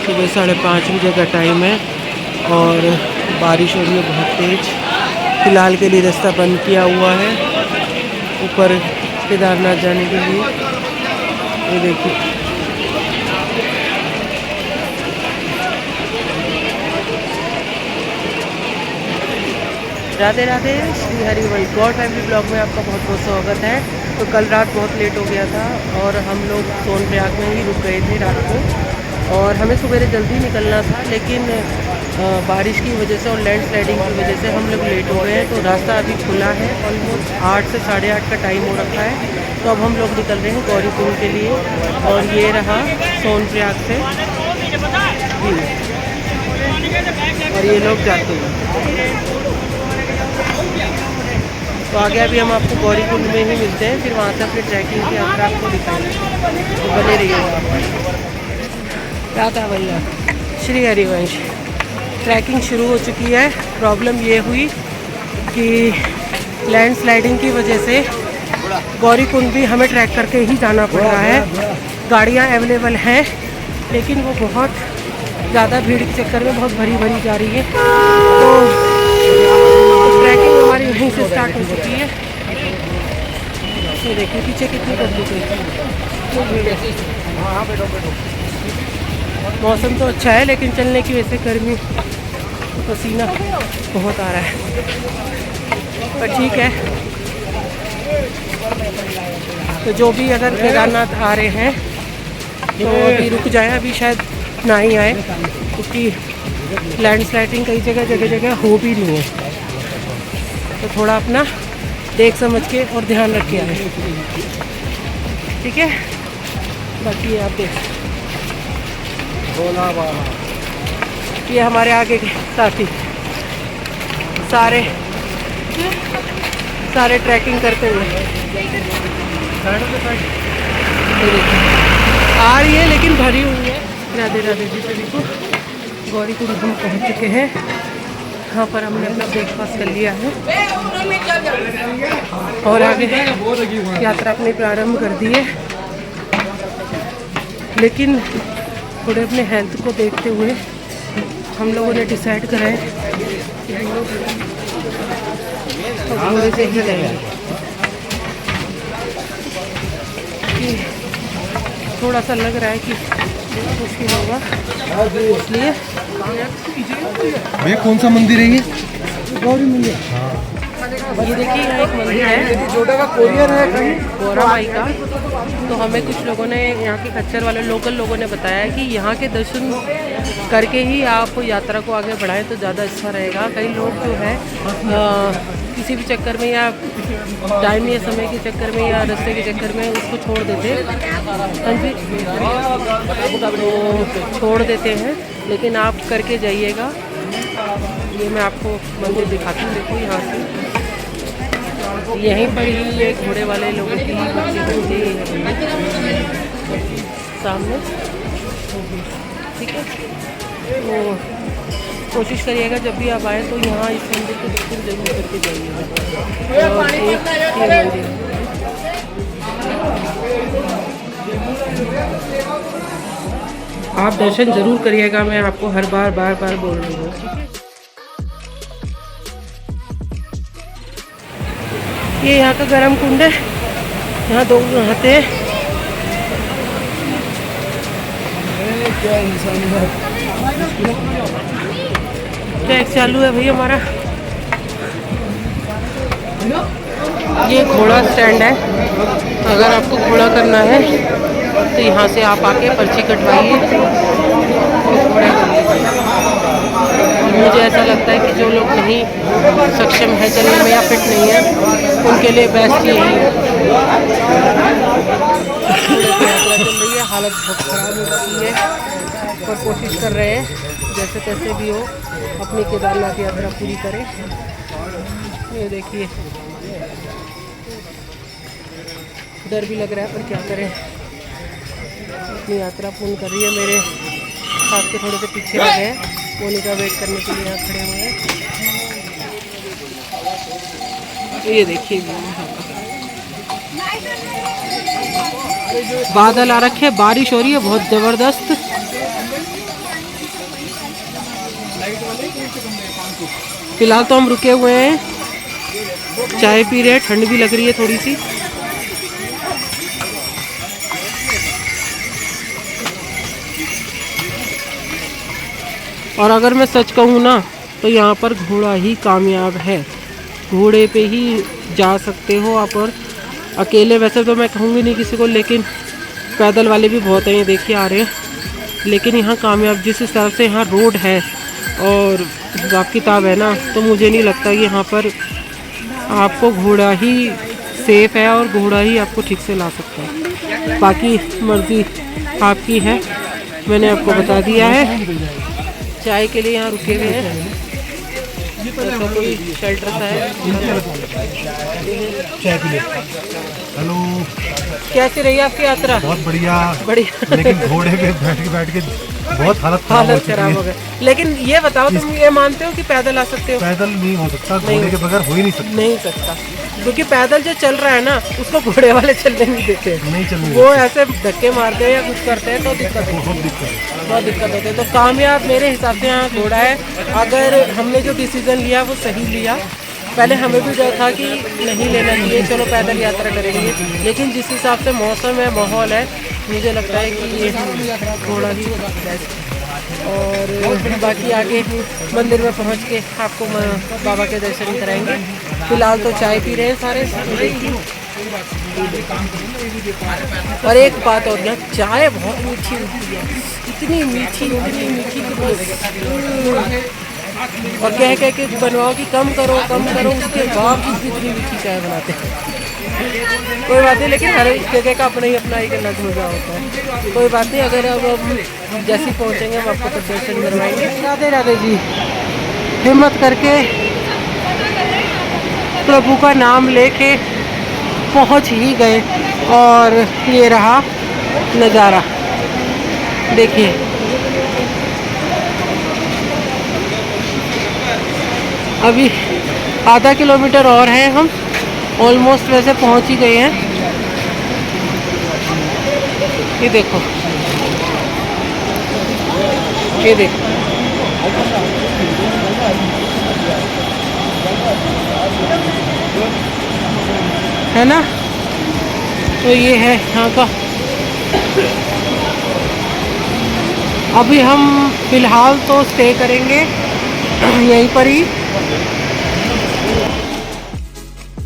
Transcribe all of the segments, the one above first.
सुबह 5:30 बजे का टाइम है और बारिश हो रही है बहुत तेज़। फ़िलहाल के लिए रास्ता बंद किया हुआ है ऊपर केदारनाथ जाने के लिए। ये देखिए Radhe Radhe, Shri Harivansh God family blog में आपका बहुत बहुत स्वागत है। तो कल रात बहुत लेट हो गया था और हम लोग सोनप्रयाग में ही रुक गए थे रात को और हमें सुबह जल्दी निकलना था, लेकिन बारिश की वजह से और लैंडस्लाइडिंग की वजह से हम लोग लेट हो गए हैं। तो रास्ता अभी खुला है, ऑलमोस्ट 8 से 8:30 का टाइम हो रखा है। तो अब हम लोग निकल रहे हैं गौरीकुंड के लिए और ये रहा सोनप्रयाग से और ये लोग जाते हैं। तो आगे अभी हम आपको गौरीकुंड में ही मिलते हैं, फिर वहाँ से अपनी ट्रैकिंग की यात्रा आपको दिखाएंगे। तो बने रहिएगा। क्या था भैया? श्री हरिवंश ट्रैकिंग शुरू हो चुकी है। प्रॉब्लम ये हुई कि लैंडस्लाइडिंग की वजह से गौरीकुंड भी हमें ट्रैक करके ही जाना पड़ रहा है। गाड़ियाँ अवेलेबल हैं लेकिन वो बहुत ज़्यादा भीड़ के चक्कर में बहुत भरी जा रही है। तो ट्रैकिंग हमारी यहीं से स्टार्ट हो चुकी है। ये देखिए पीछे कितनी पब्लिक है। मौसम तो अच्छा है लेकिन चलने की वजह से गर्मी पसीना बहुत आ रहा है, पर ठीक है। तो जो भी अगर केदारनाथ आ रहे हैं तो अभी रुक जाए, अभी शायद ना ही आए क्योंकि लैंडस्लाइडिंग कई जगह हो भी रही है। तो थोड़ा अपना देख समझ के और ध्यान रख के आए, ठीक है। बाकी आप देख ये हमारे आगे के साथी सारे ट्रैकिंग करते हुए आ रही है लेकिन भरी हुई है। राधे राधे जी सभी को। गौरीकुंड हम पहुँच चुके हैं। यहाँ पर हमने अपना ब्रेकफास्ट कर लिया है और आगे यात्रा अपनी प्रारंभ कर दी है, लेकिन थोड़े अपने हेल्थ को देखते हुए हम लोगों ने डिसाइड करा है कि हम लोग घोड़े से ही जाएंगे। थोड़ा सा लग रहा है कि मुश्किल होगा, इसलिए भैया कौन सा मंदिर है ये? गौरी मंदिर। ये देखिए यहाँ एक मंदिर है, जोड़ा का कोरियर है कहीं गौरा माई का। तो हमें कुछ लोगों ने, यहाँ के खच्चर वाले लोकल लोगों ने बताया कि यहाँ के दर्शन करके ही आप यात्रा को आगे बढ़ाएं तो ज़्यादा अच्छा रहेगा। कई लोग जो है किसी भी चक्कर में या टाइम या समय के चक्कर में या रास्ते के चक्कर में उसको छोड़ देते छोड़ देते हैं, लेकिन आप करके जाइएगा। ये मैं आपको मंदिर दिखाती हूँ। देखो यहाँ से यहीं पर ही एक घोड़े वाले लोगों की बच्ची सामने, ठीक है। तो कोशिश करिएगा जब भी आप आए तो यहाँ इस मंदिर को दर्शन जरूर करके जाइएगा। और ये मंदिर आप दर्शन जरूर करिएगा, मैं आपको हर बार बोल रही हूँ, ठीक है। ये यहाँ का गरम कुंड है, यहाँ दो नहाते हैं। ट्रैक चालू है भाई हमारा। ये घोड़ा स्टैंड है, अगर आपको घोड़ा करना है तो यहाँ से आप आके पर्ची कटवाइए। मुझे ऐसा लगता है कि जो लोग नहीं सक्षम है चलने में या फिट नहीं है उनके लिए बेस्ट यही है। यात्रा चल रही है, हालत बहुत ख़राब हो चुकी है पर कोशिश कर रहे हैं जैसे तैसे भी हो अपनी केदारनाथ यात्रा पूरी करें। ये देखिए डर भी लग रहा है पर क्या करें, अपनी यात्रा पूर्ण कर रही है। मेरे साथ के थोड़े से पीछे लगे हैं, मोनिका वेट करने के लिए यहाँ खड़े हुए हैं। ये देखिए बादल आ रखे, बारिश हो रही है बहुत ज़बरदस्त। फिलहाल तो हम रुके हुए हैं, चाय पी रहे हैं, ठंड भी लग रही है थोड़ी सी। और अगर मैं सच कहूँ ना तो यहाँ पर घोड़ा ही कामयाब है, घोड़े पे ही जा सकते हो आप। और अकेले वैसे तो मैं कहूँगी नहीं किसी को, लेकिन पैदल वाले भी बहुत हैं, ये देखिए आ रहे हैं। लेकिन यहाँ कामयाब जिस हिसाब से यहाँ रोड है और हिसाब किताब है ना, तो मुझे नहीं लगता कि यहाँ पर आपको घोड़ा ही सेफ है और घोड़ा ही आपको ठीक से ला सकता है। बाकी मर्जी आपकी है, मैंने आपको बता दिया है। चाय के लिए यहाँ रुके हुए हैं, ऐसा कोई शेल्टर सा है। चाय पी ले। हेलो, कैसी रही आपकी यात्रा? बहुत बढ़िया बढ़िया। लेकिन घोड़े पे बैठ के बहुत हालत खराब हो गई। लेकिन ये बताओ, तुम ये मानते हो कि पैदल आ सकते हो? पैदल नहीं हो सकता, घोड़े के बगैर हो ही नहीं सकता। क्योंकि पैदल जो चल रहा है ना, उसको घोड़े वाले चलने नहीं देते, नहीं चलने वो ऐसे धक्के मारते हैं या कुछ करते हैं तो दिक्कत बहुत दिक्कत होती है। तो कामयाब मेरे हिसाब से यहाँ घोड़ा है। अगर हमने जो डिसीजन लिया वो सही लिया। पहले हमें भी डर था कि नहीं लेना चाहिए, चलो पैदल यात्रा करेंगे, लेकिन जिस हिसाब से मौसम है, माहौल है, मुझे लगता है कि ये घोड़ा ही बेस्ट है। और बाकी आगे मंदिर में पहुंच के आपको बाबा के दर्शन कराएंगे। फिलहाल तो चाय पी रहे हैं सारे। और एक बात और, यहाँ चाय बहुत मीठी होती है, इतनी मीठी कि बस। और कह के बनवाओ कि कम करो, उसके बावजूद भी इतनी मीठी चाय बनाते हैं। कोई बात नहीं, लेकिन हर एक जगह का अपना ही एक अलग मजा होता है। कोई बात नहीं, अगर अब हम जैसे पहुँचेंगे हम आपको तो दर्शन करवाएंगे। राधे राधे जी। हिम्मत करके प्रभु का नाम लेके पहुँच ही गए, और ये रहा नज़ारा, देखिए। अभी आधा किलोमीटर और है, हम ऑलमोस्ट वैसे पहुंच ही गए हैं। ये देखो, ये देखो, है ना। तो ये है यहाँ का। अभी हम फिलहाल तो स्टे करेंगे यहीं पर ही।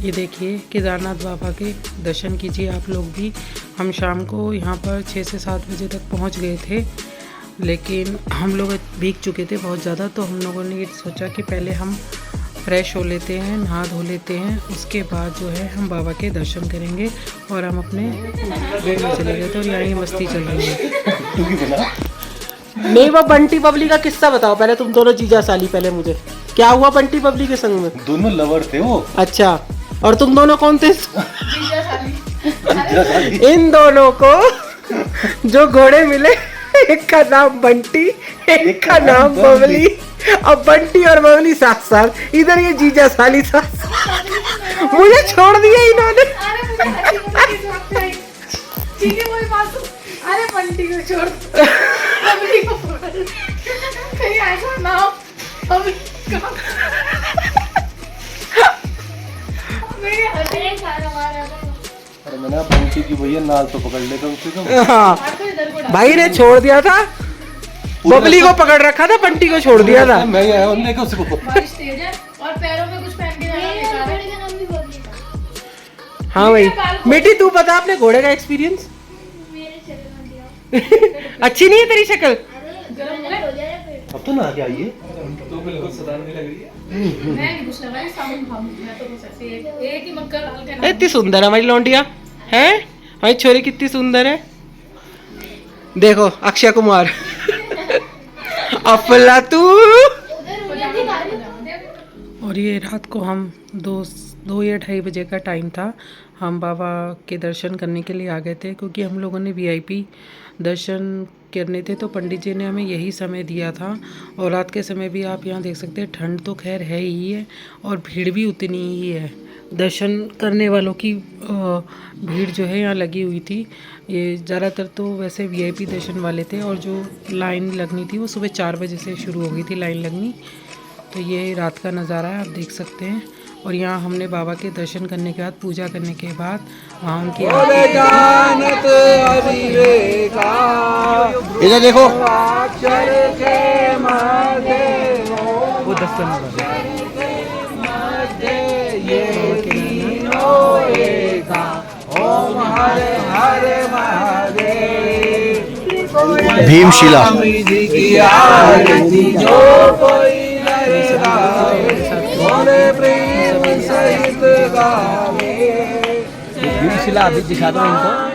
ये देखिए केदारनाथ बाबा के दर्शन कीजिए आप लोग भी। हम शाम को यहाँ पर 6 से 7 बजे तक पहुँच गए थे, लेकिन हम लोग भीग चुके थे बहुत ज़्यादा, तो हम लोगों ने ये सोचा कि पहले हम फ्रेश हो लेते हैं, नहा धो लेते हैं, उसके बाद जो है हम बाबा के दर्शन करेंगे। और हम अपने बेड में चले गए थे और यहाँ ये मस्ती चल रही है। नहीं, वो बंटी बबली का किस्सा बताओ पहले, तुम दोनों जीजा साली। पहले मुझे क्या हुआ बंटी बबली के संग में? दोनों लवर थे वो। अच्छा, और तुम दोनों कौन थे? इन दोनों को जो घोड़े मिले, एक का नाम बंटी, एक का नाम बबली। अब बंटी और बबली साथ साथ, इधर ये जीजा साली साथ। मुझे छोड़ दिया इन्होंने। अरे बंटी को छोड़, बबली को पकड़, कहीं ऐसा ना हो बबली का। अरे मैंने बंटी की भैया नाल तो पकड़ ले कम से कम। हाँ, भाई ने छोड़ दिया था, बबली को पकड़ रखा था, बंटी को छोड़ दिया था। मैं आया उन्हें को उसको। बारिश तेज है और पैरों में कुछ पहन के जाना बेकार है। हाँ भाई, बेटी तू बता अपने घोड़े का एक्सपीरियंस। अच्छी नहीं है तेरी शक्ल? अब तो ना क्या ये तो बिल्कुल सदारने लग रही है। मैं नहीं कुछ लगा, साबुन खाऊं मैं तो बस ऐसे एक ही मक्खर डाल के ना। इतनी सुंदर है हमारी लौंडिया, है हमारी छोरी कितनी सुंदर है। देखो अक्षय कुमार। अफला तू। और ये रात को हम 2 या 2:30 बजे का टाइम था, हम बाबा के दर्शन करने के लिए आ गए थे, क्योंकि हम लोगों ने वीआईपी दर्शन करने थे, तो पंडित जी ने हमें यही समय दिया था। और रात के समय भी आप यहाँ देख सकते हैं, ठंड तो खैर है ही है और भीड़ भी उतनी ही है। दर्शन करने वालों की भीड़ जो है यहाँ लगी हुई थी। ये ज़्यादातर तो वैसे वीआईपी दर्शन वाले थे और जो लाइन लगनी थी वो सुबह 4 बजे से शुरू हो गई थी लाइन लगनी। तो ये रात का नज़ारा है, आप देख सकते हैं। और यहाँ हमने बाबा के दर्शन करने के बाद, पूजा करने के बाद वहाँ उनकी इधर देखो वो दर्शन भीमशिला भीमशिला अभी दिखा दो इनको।